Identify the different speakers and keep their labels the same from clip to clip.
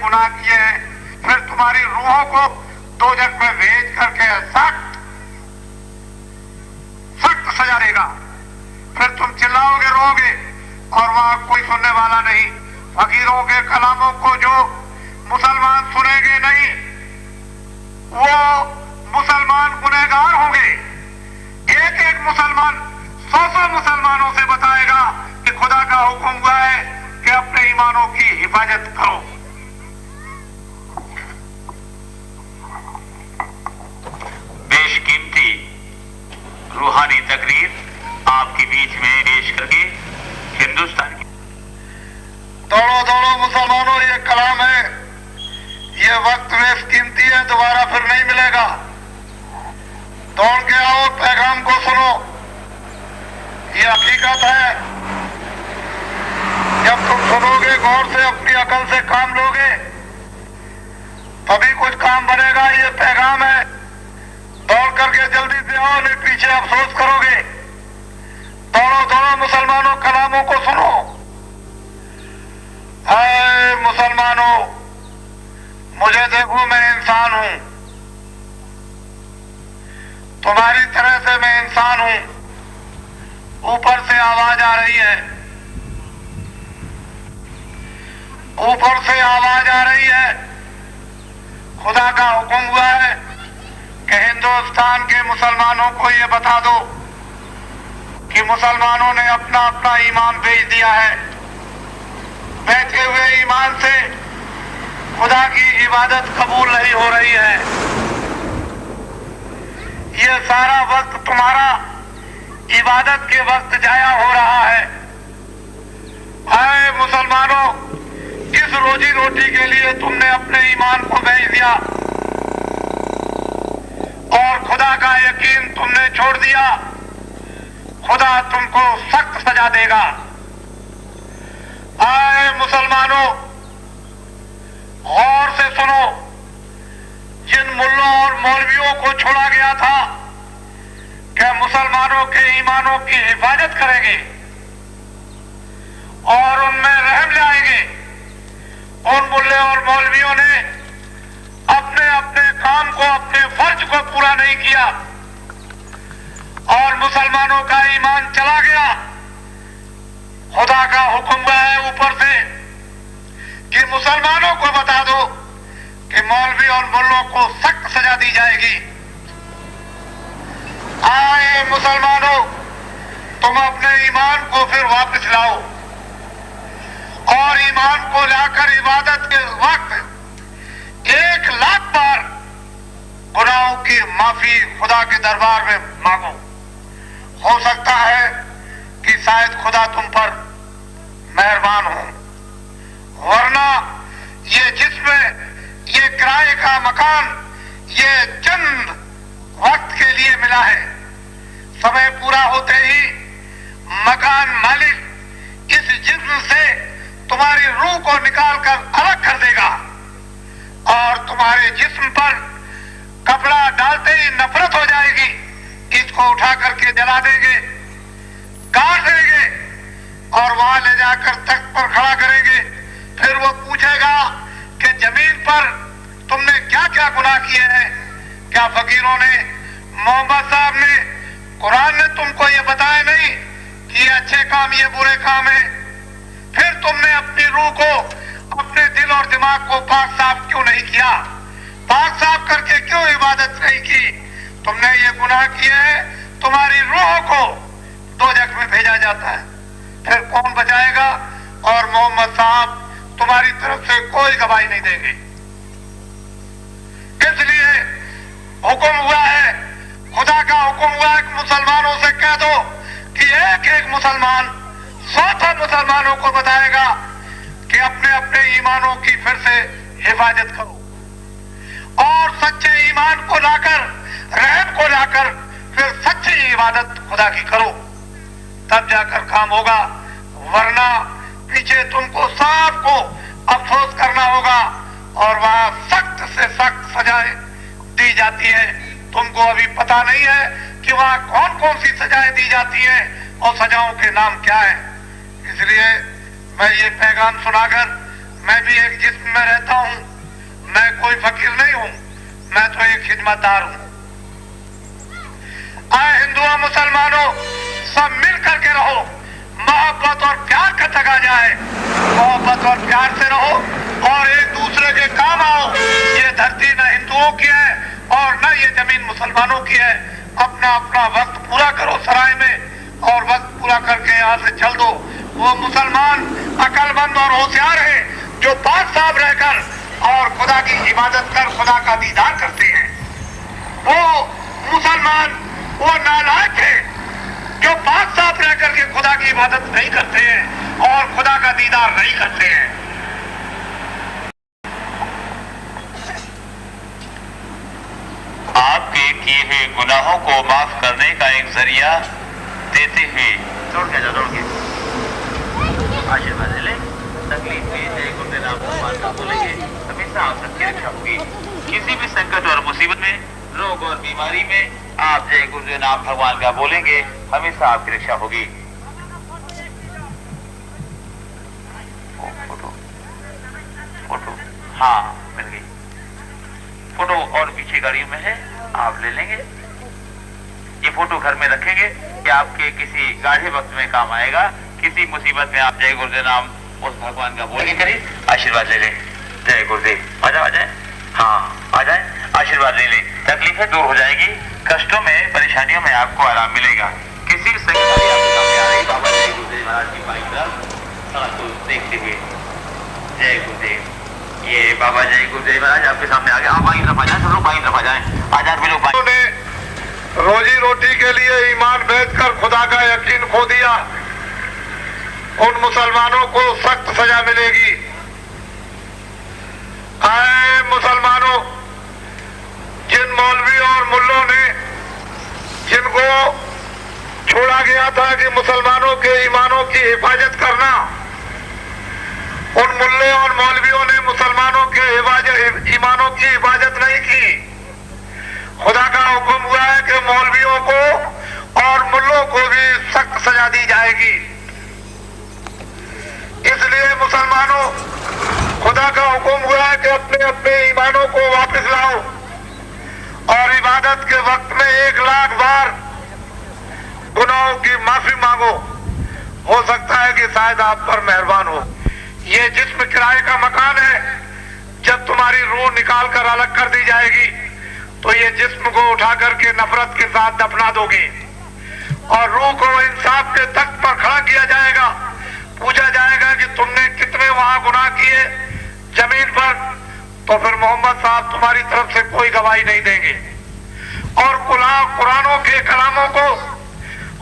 Speaker 1: गुनाह किए हैं, फिर तुम्हारी रूहों को दोजख में भेज करके सख्त सजा देगा। फिर तुम चिल्लाओगे, रोगे और वहां कोई सुनने वाला नहीं। फकीरों के कलामों को जो मुसलमान सुनेंगे नहीं, वो मुसलमान गुनहगार होंगे। एक एक मुसलमान 100 मुसलमानों से बताएगा कि खुदा का हुक्म हुआ है कि अपने ईमानों की हिफाजत करो।
Speaker 2: बेशकीमती रूहानी तकरीर आपके बीच में पेश करके हिंदुस्तान की
Speaker 1: दौड़ो दौड़ो मुसलमानों, ये कलाम है, ये वक्त बेशकीमती है, दोबारा फिर नहीं मिलेगा। दौड़ के आओ, पैगाम को सुनो, ये हकीकत है। जब तुम सुनोगे, गौर से अपनी अकल से काम लोगे, तभी कुछ काम बनेगा। ये पैगाम है, दौड़ करके जल्दी से आओ, नहीं पीछे अफसोस करोगे। दौड़ो दौड़ो मुसलमानों, कलामों को सुनो। हाय मुसलमानों, मुझे देखो, मैं इंसान हूं, तुम्हारी तरह से मैं इंसान हूं। ऊपर से आवाज आ रही है, ऊपर से आवाज आ रही है। खुदा का हुक्म हुआ है कि हिंदुस्तान के मुसलमानों को ये बता दो कि मुसलमानों ने अपना अपना ईमान बेच दिया है। बेचे हुए ईमान से खुदा की इबादत कबूल नहीं हो रही है। ये सारा वक्त तुम्हारा इबादत के वक्त जाया हो रहा है। आए मुसलमानों, इस रोजी रोटी के लिए तुमने अपने ईमान को बेच दिया और खुदा का यकीन तुमने छोड़ दिया। खुदा तुमको सख्त सजा देगा। आए मुसलमानों, गौर से सुनो। जिन मुल्लों और मौलवियों को छोड़ा गया था क्या मुसलमानों के ईमानों की हिफाजत करेंगे और उनमें रहम लाएंगे। उन मुल्ले और मौलवियों ने अपने अपने काम को, अपने फर्ज को पूरा नहीं किया और मुसलमानों का ईमान चला गया। खुदा का हुक्म हुआ है ऊपर से कि मुसलमानों को बता दो कि मौलवी और मुल्लों को सख्त सजा दी जाएगी। आए मुसलमानों, तुम अपने ईमान को फिर वापस लाओ और ईमान को लाकर इबादत के वक्त 1,00,000 बार गुनाहों की माफी खुदा के दरबार में मांगो। हो सकता है कि शायद खुदा तुम पर मेहरबान हो, वरना ये जिसमें ये किराए का मकान ये चंद वक्त के लिए मिला है, समय पूरा होते ही मकान मालिक इस जिस्म से तुम्हारी रूह को निकालकर अलग कर देगा और तुम्हारे जिस्म पर कपड़ा डालते ही नफरत हो जाएगी। इसको उठा करके जला देंगे, काट देंगे और वहां ले जाकर तख्त पर खड़ा करेंगे। फिर वो पूछेगा कि जमीन पर तुमने क्या क्या गुनाह किए हैं। क्या फकीरों ने, मोहम्मद साहब ने, कुरान ने तुमको ये बताया नहीं कि ये अच्छे काम, ये बुरे काम है? फिर तुमने अपनी रूह को, अपने दिल और दिमाग को पाक साफ क्यों नहीं किया? पाक साफ करके क्यों इबादत नहीं की? तुमने ये गुनाह किए हैं, तुम्हारी रूह को दोजख में भेजा जाता है। फिर कौन बचाएगा? और मोहम्मद साहब तुम्हारी तरफ से कोई गवाही नहीं देंगे। इसलिए हुक्म हुआ है, खुदा का हुक्म हुआ है कि मुसलमानों से कह दो कि एक एक मुसलमान 100 मुसलमानों को बताएगा कि अपने अपने ईमानों की फिर से हिफाजत करो और सच्चे ईमान को लाकर, रहम को लाकर फिर सच्ची इबादत खुदा की करो, तब जाकर काम होगा। वरना पीछे तुमको सबको अफसोस करना होगा और वहां सख्त से सख्त सजाएं दी जाती है। तुमको अभी पता नहीं है कि वहां कौन कौन सी सजाएं दी जाती हैं और सजाओं के नाम क्या है। इसलिए मैं ये पैगाम सुनाकर, मैं भी एक जिस्म में रहता हूं, जिम्मेदार हूं। आए हिंदुओं मुसलमानों, सब मिल करके रहो, मोहब्बत और प्यार का जगा जाए, मोहब्बत और प्यार से रहो और एक दूसरे के काम आओ। ये धरती न हिंदुओं की है और न ये जमीन मुसलमानों की है। अपना अपना वक्त पूरा करो सराय में और वक्त पूरा करके यहाँ से चल दो। वो मुसलमान अक्लमंद और होशियार है जो पाक साफ रहकर और खुदा की इबादत कर खुदा का दीदार करते हैं। वो मुसलमान वो नालायक है जो पाक साफ रह करके खुदा की इबादत नहीं करते हैं और खुदा का दीदार नहीं करते हैं।
Speaker 2: आपके किए हुए गुनाहों को माफ करने का एक जरिया देते हुए दौड़ के आशीर्वाद ले ले। तकलीफ में जय गुरुदेव नाम भगवान का बोलेंगे, हमेशा आप सबकी रक्षा होगी। किसी भी संकट और मुसीबत में, रोग और बीमारी में आप जय गुरुदेव नाम भगवान का बोलेंगे, हमेशा आपकी रक्षा होगी। फोटो हाँ मिल गई। फोटो और पीछे गाड़ियों में है, आप ले लेंगे। ये फोटो घर में रखेंगे कि आपके किसी गाढ़े वक्त में काम आएगा। किसी मुसीबत में आप जय गुरुदेव नाम उस भगवान का बोलेंगे, करिए आशीर्वाद ले लें। जय गुरुदेव। आ जाए हाँ आ जाए, आशीर्वाद ले लें। तकलीफें दूर हो जाएगी, कष्टों में परेशानियों में आपको आराम मिलेगा। किसी भी संकट आपके सामने आ रही, बाबा जय गुरुदेव महाराज की बाई तरफ देखते हुए जय गुरुदेव। ये बाबा जय गुरुदेव महाराज आपके सामने आ गए। आप बाई तरफ आ जाए, सब लोग बाई तरफ आ जाए। आज भी लोग
Speaker 1: रोजी रोटी के लिए ईमान बेचकर खुदा का यकीन खो दिया, उन मुसलमानों को सख्त सजा मिलेगी। आए मुसलमानों, जिन मौलवी और मुल्लों ने जिनको छोड़ा गया था कि मुसलमानों के ईमानों की हिफाजत करना, उन मुल्ले और मौलवियों ने मुसलमानों के ईमानों की हिफाजत नहीं की। खुदा का हुक्म हुआ है कि मौलवियों को और मुल्लों को भी सख्त सजा दी जाएगी। इसलिए मुसलमानों, खुदा का हुक्म हुआ है कि अपने अपने ईमानों को वापस लाओ और इबादत के वक्त में 1,00,000 बार गुनाहों की माफी मांगो। हो सकता है कि शायद आप पर मेहरबान हो। ये जिस्म किराए का मकान है, जब तुम्हारी रूह निकाल कर अलग कर दी जाएगी तो ये जिस्म को उठा करके नफरत के साथ दफना दोगे और रूह को इंसाफ के तख्त पर खड़ा किया जाएगा। पूछा जाएगा कि तुमने कितने वहां गुनाह किए जमीन पर, तो फिर मोहम्मद साहब तुम्हारी तरफ से कोई गवाही नहीं देंगे और कुरानों के कलामों को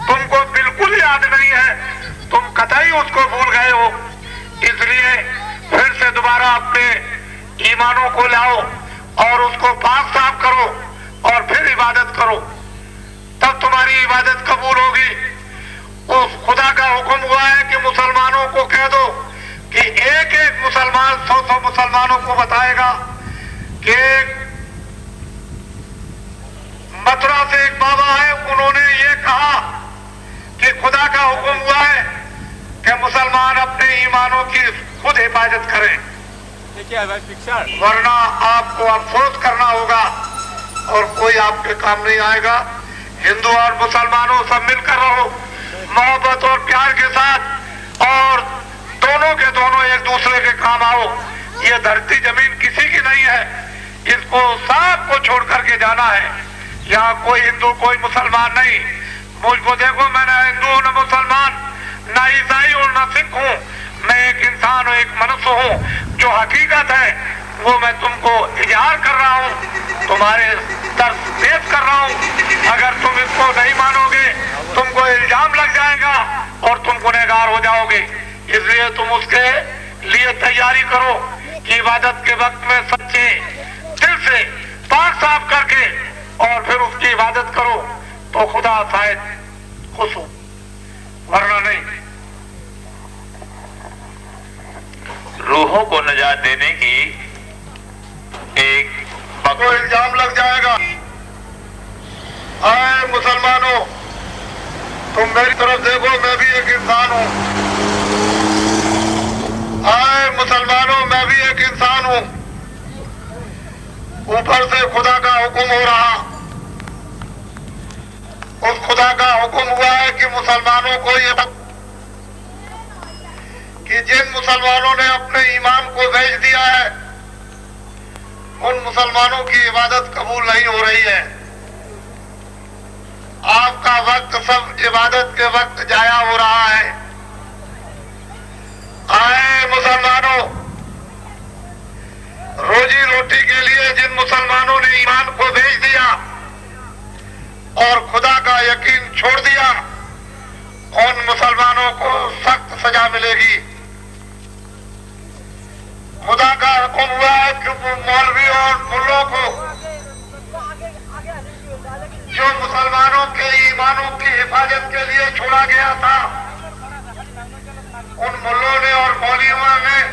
Speaker 1: तुमको बिल्कुल याद नहीं है, तुम कतई उसको भूल गए हो। इसलिए फिर से दोबारा अपने ईमानों को लाओ और उसको पाक साफ करो और फिर इबादत करो, तब तुम्हारी इबादत कबूल होगी। उस खुदा का हुक्म हुआ है कि मुसलमानों को कह दो कि एक एक मुसलमान 100 मुसलमानों को बताएगा कि मथुरा से एक बाबा है, उन्होंने ये कहा कि खुदा का हुक्म हुआ है कि मुसलमान अपने ईमानों की खुद हिफाजत करें, वरना आपको अफसोस करना होगा और कोई आपके काम नहीं आएगा। हिंदू और मुसलमानों सब मिलकर रहो मोहब्बत और प्यार के साथ और दोनों के दोनों एक दूसरे के काम आओ। ये धरती जमीन किसी की नहीं है, इसको सबको छोड़ करके जाना है। यहाँ कोई हिंदू कोई मुसलमान नहीं। मुझको देखो, मैं न हिंदू हूँ न मुसलमान, न ईसाई हूँ न सिख हूँ, मैं एक इंसान हूँ, एक मनुष्य हूँ। जो हकीकत है वो मैं तुमको इजहार कर रहा हूँ, तुम्हारे दर्द पेश कर रहा हूँ। अगर तुम इसको नहीं मानोगे तुमको इल्जाम लग जाएगा और तुम गुनहगार हो जाओगे। इसलिए तुम उसके लिए तैयारी करो कि इबादत के वक्त में सच्चे दिल से पाक साफ करके और फिर उसकी इबादत करो तो खुदा शायद खुश हो, वरना नहीं।
Speaker 2: रूहों को निजात देने की एक
Speaker 1: तो इल्जाम लग जाएगा। आए मुसलमानों, तुम मेरी तरफ देखो, मैं भी एक इंसान हूँ। आए मुसलमानों, मैं भी एक इंसान हूँ। اوپر سے خدا کا حکم ہو رہا. اس خدا کا حکم ہوا ہے کہ مسلمانوں کو یہ کہ جن مسلمانوں نے اپنے ایمان کو بیچ دیا ہے ان مسلمانوں کی عبادت قبول نہیں ہو رہی ہے. آپ کا وقت سب عبادت کے وقت ضائع ہو رہا ہے. آئے مسلمانوں، روزی روٹی کے لیے جن مسلمانوں نے ایمان کو بیچ دیا اور خدا کا یقین چھوڑ دیا ان مسلمانوں کو سخت سزا ملے گی. خدا کا حکم ہوا ہے کہ وہ مولویوں اور ملوں کو جو مسلمانوں کے ایمانوں کی حفاظت کے لیے چھوڑا گیا تھا ان ملوں نے اور مولویوں نے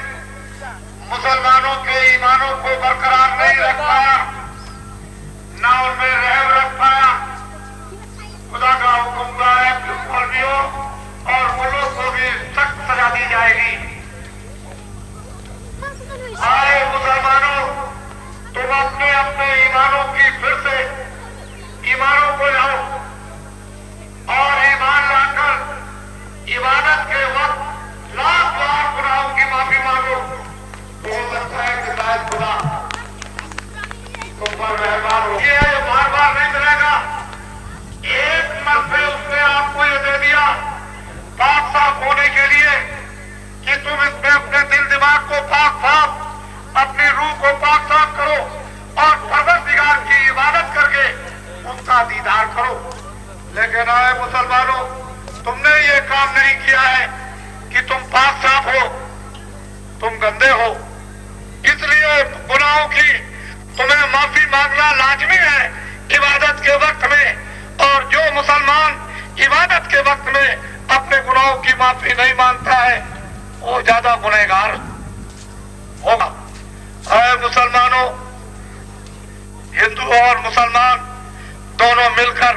Speaker 1: مسلمانوں کے ایمانوں کو برقرار نہیں رکھ پایا، نہ ان میں رحم رکھ پایا. خدا کا حکم ہوا ہے کہ مولویوں اور ملوں کو بھی سخت سزا دی جائے گی. آئے مسلمانوں، تم اپنے اپنے ایمانوں کی پھر سے ایمانوں کو لاؤ اور ایمان لا کر عبادت کے وقت لاکھ لاکھ گناہوں کی معافی مانگو. ہو سکتا ہے کہ شاید خدا تم پر مہربان ہو. یہ بار بار نہیں ملے گا. ایک مرتبہ اس نے آپ کو یہ دے دیا پاک صاف ہونے کے لیے کہ تم اس میں اپنے دل دماغ کو پاک صاف، اپنی روح کو پاک صاف کرو اور پروردگار کی عبادت کر کے اس کا دیدار کرو. لیکن آئے مسلمانوں، تم نے یہ کام نہیں کیا ہے کہ تم پاک صاف ہو، تم گندے ہو. اس لیے گناہوں کی تمہیں معافی مانگنا لازمی ہے عبادت کے وقت میں. اور جو مسلمان عبادت کے وقت میں اپنے گناہوں کی معافی نہیں مانگتا ہے وہ زیادہ گنہگار ہوگا. اے مسلمانوں، ہندو اور مسلمان دونوں مل کر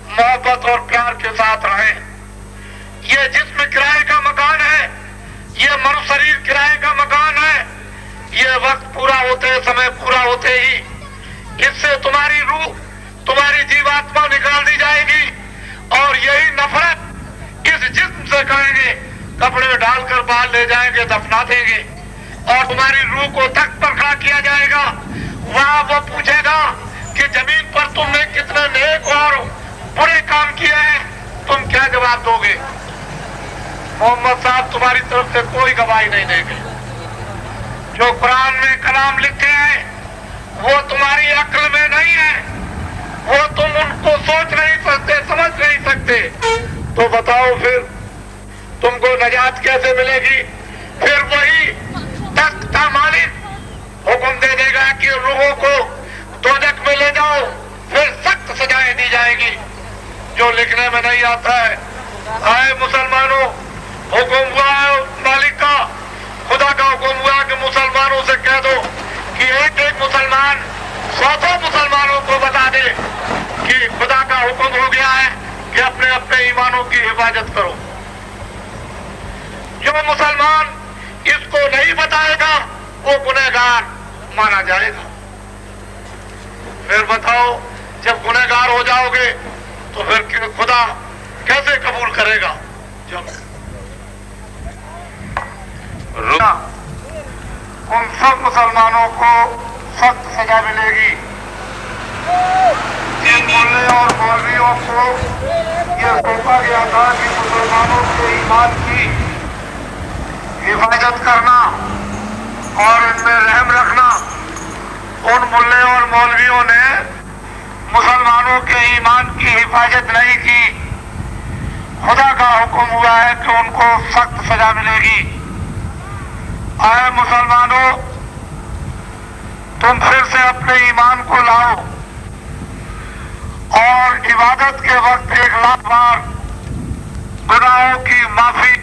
Speaker 1: محبت اور پیار کے ساتھ رہیں. یہ جسم کرائے کا مکان ہے، یہ مرو شریر کرائے کا مکان ہے. یہ وقت پورا ہوتے، سمے پورا ہوتے ہی اس سے تمہاری روح، تمہاری جیواتما نکال دی جائے گی اور یہی نفرت اس جسم سے کریں گے، کپڑے میں ڈال کر باہر لے جائیں گے، دفنا دیں گے اور تمہاری روح کو تخت پر کھڑا کیا جائے گا. وہاں وہ پوچھے گا کہ زمین پر تم نے کتنے نیک اور برے کام کیے ہیں، تم کیا جواب دو گے؟ محمد صاحب تمہاری طرف سے کوئی گواہی نہیں دیں گے. جو قرآن میں کلام لکھے ہیں وہ تمہاری عقل میں نہیں ہے، وہ تم ان کو سوچ نہیں سکتے، سمجھ نہیں سکتے. تو بتاؤ پھر تم کو نجات کیسے ملے گی؟ پھر وہی تخت کا مالک حکم دے دے گا کہ روحوں کو دوزخ میں لے جاؤ، پھر سخت سزائیں دی جائے گی جو لکھنے میں نہیں آتا ہے. آئے مسلمانوں، حکم ہوا ہے مالک کا، خدا کا حکم ہوا کہ مسلمانوں سے کہہ دو کہ ایک ایک مسلمان 100 مسلمانوں کو بتا دے کہ خدا کا حکم ہو گیا ہے کہ اپنے اپنے ایمانوں کی حفاظت کرو. جو مسلمان اس کو نہیں بتائے گا وہ گنہگار مانا جائے گا. پھر بتاؤ، جب گنہگار ہو جاؤ گے تو پھر خدا کیسے قبول کرے گا؟ ان سب مسلمانوں کو سخت سزا ملے گی. جن مولے اور مولویوں کو یہ سونپا گیا تھا کہ مسلمانوں کے ایمان کی حفاظت کرنا اور ان میں رحم رکھنا، ان ملے اور مولویوں نے مسلمانوں کے ایمان کی حفاظت نہیں کی. خدا کا حکم ہوا ہے کہ ان کو سخت سزا ملے گی. آئے مسلمانوں، تم پھر سے اپنے ایمان کو لاؤ اور عبادت کے وقت 1,00,000 بار گناہوں کی معافی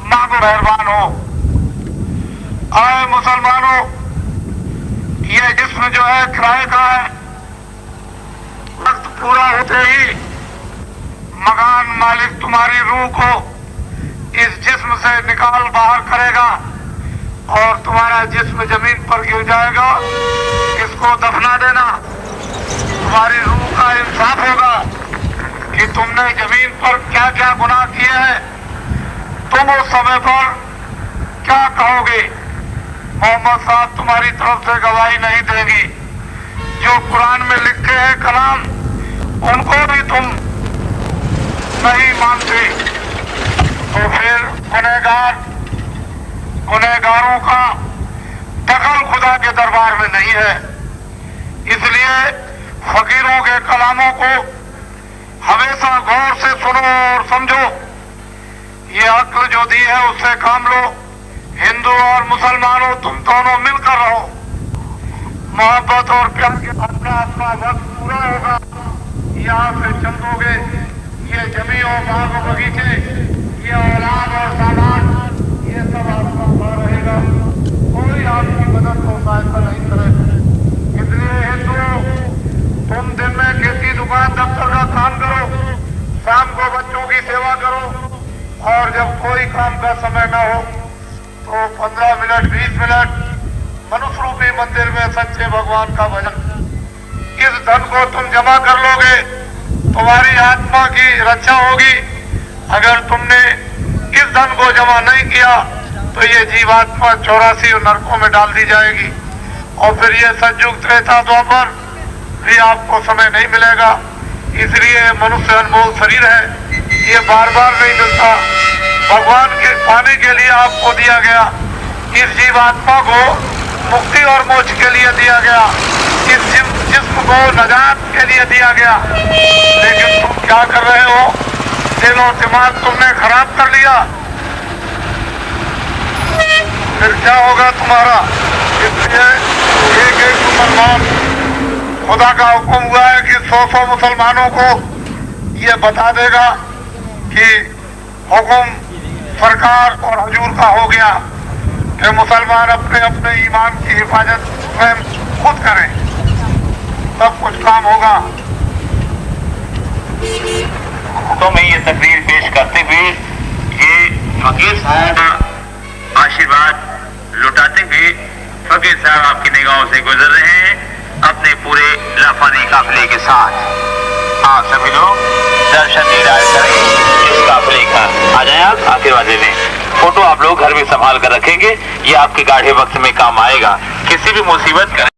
Speaker 1: مانگو، مہربان ہو. آئے مسلمانوں، یہ جسم جو ہے کرائے کا ہے، وقت پورا ہوتے ہی مکان مالک تمہاری روح کو اس جسم سے نکال باہر کرے گا اور تمہارا جسم زمین پر گر جائے گا. اس को दफना देना। तुम्हारी रूह का इंसाफ होगा कि तुमने जमीन पर क्या क्या गुनाह किए हैं। तुम उस समय पर क्या कहोगे? मोहम्मद साहब तुम्हारी तरफ से गवाही नहीं देंगी। जो कुरान में लिखे हैं कलाम, उनको भी तुम नहीं मानते। तो फिर गुनहगारों का दखल खुदा के दरबार में नहीं है। इसलिए फकीरों के कलामों को हमेशा गौर से सुनो और समझो। ये अक्ल जो दी है उससे काम लो। हिंदू और मुसलमानों, तुम दोनों मिलकर रहो। मोहब्बत और प्यार के अपना वक्त पूरा होगा। यहाँ से चलोगे, ये जमी और बाग और बगीचे, ये औलाद और सामान, ये सब आपका हुआ रहेगा। कोई आपकी मदद को सहायता नहीं करेगा। इसलिए हिंदुओं, तुम दिन में खेती, दुकान, दफ्तर का काम करो, शाम को बच्चों की सेवा करो, और जब कोई काम का समय न हो तो 15 मिनट 20 मिनट मनुष्य रूपी मंदिर में सच्चे भगवान का भजन। इस धन को तुम जमा कर लोगे, तुम्हारी आत्मा की रक्षा होगी। अगर तुमने इस धन को जमा नहीं किया तो ये जीवात्मा 84 नरकों में डाल दी जाएगी, और फिर ये सतयुग त्रेता द्वापर भी आपको समय नहीं मिलेगा। इसलिए मनुष्य अनमोल शरीर है, ये बार बार नहीं मिलता। भगवान के पाने के लिए आपको दिया गया। इस जीवात्मा को मुक्ति और मोक्ष के लिए दिया गया। इस जिस्म को नजात के लिए दिया गया। लेकिन तुम क्या कर रहे हो? दिल और दिमाग तुमने खराब कर लिया, फिर क्या होगा तुम्हारा? इसलिए एक मुसलमान, खुदा का हुक्म हुआ है कि 100 मुसलमानों को ये बता देगा कि हुक्म सरकार और हुजूर का हो गया कि मुसलमान अपने अपने ईमान की हिफाजत स्वयं खुद करें, सब कुछ काम होगा।
Speaker 2: तो मैं ये तकरीर पेश करते हुए ये फकीर साहब का आशीर्वाद लुटाते हुए, फकीर साहब आपकी निगाहों से गुजर रहे हैं अपने पूरे लाफानी काफिले के साथ। आप सभी लोग दर्शन दीदार करें इस काफिले का। आ जाए, आप आशीर्वाद दे दें। फोटो आप लोग घर में संभाल कर रखेंगे, ये आपके गाढ़े वक्त में काम आएगा। किसी भी मुसीबत